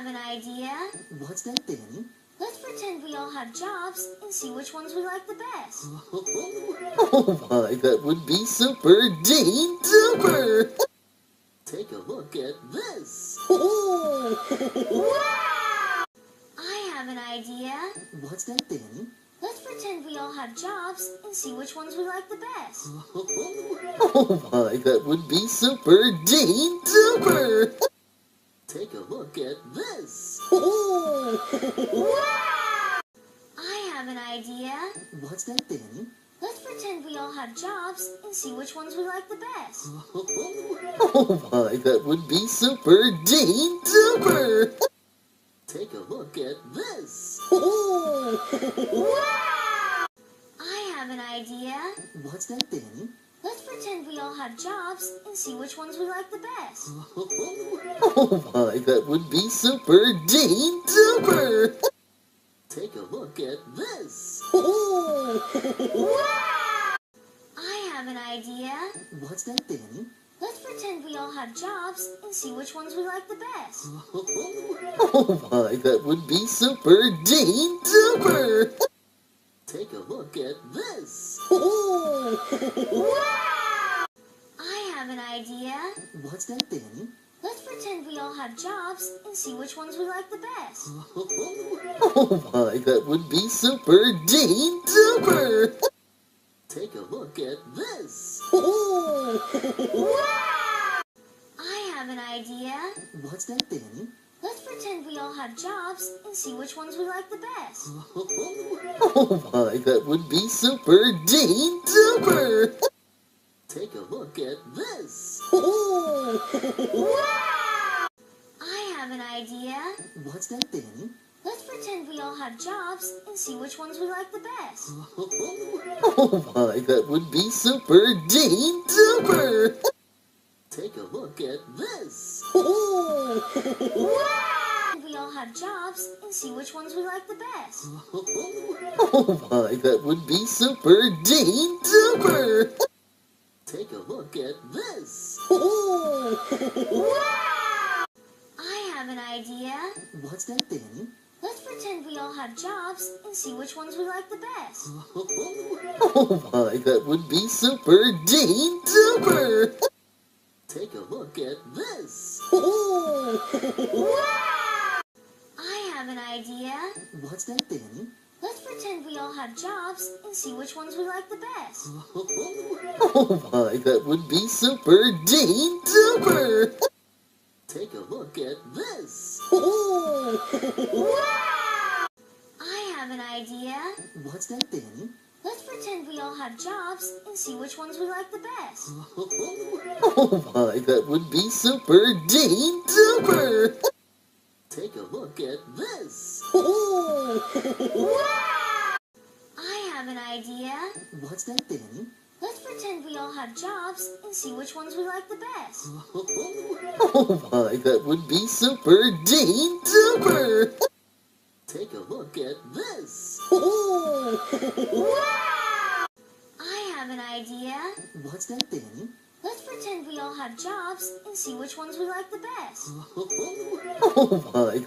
have an idea. What's that, Danny? Let's pretend we all have jobs and see which ones we like the best. Oh my, that would be super duper! Take a look at this. Wow! I have an idea. What's that, Danny? Let's pretend we all have jobs and see which ones we like the best. Oh my, that would be super duper! Take a look at this. Wow! I have an idea. What's that, Danny? Let's pretend we all have jobs and see which ones we like the best. Oh my, that would be super duper! Take a look at this. Wow! I have an idea. What's that, Danny? Let's pretend we all have jobs and see which ones we like the best. Oh my, that would be super duper! Take a look at this. Wow! I have an idea. What's that, Danny? Let's pretend we all have jobs and see which ones we like the best. Oh my, that would be super duper! Take a look at this. Wow! I have an idea. What's that, Danny? Let's pretend we all have jobs and see which ones we like the best. Oh my, that would be super duper! Take a look at this. Wow! I have an idea. What's that, Danny? Let's pretend we all have jobs and see which ones we like the best. Oh my, that would be super duper! Take a look at this. Wow! I have an idea. What's that, Danny? Let's pretend we all have jobs and see which ones we like the best. Oh my, that would be super duper! Take a look at this. Wow! We all have jobs and see which ones we like the best. Oh my, that would be super duper! Take a look at this. Wow! I have an idea. What's that, Danny? Let's pretend we all have jobs and see which ones we like the best. Oh my, that would be super duper! Take a look at this. Wow! I have an idea. What's that, Danny? Let's pretend we all have jobs and see which ones we like the best. Oh my, that would be super duper! Take a look at this. Wow! I have an idea. What's that, Danny? Let's pretend we all have jobs and see which ones we like the best. Oh my, that would be super duper! Take a look at this. Wow! I have an idea. What's that, Danny? Let's pretend we all have jobs and see which ones we like the best. Oh my, that would be super duper! Take a look at this. Wow! I have an idea. What's that, Danny? Let's pretend we all have jobs and see which ones we like the best. Oh my.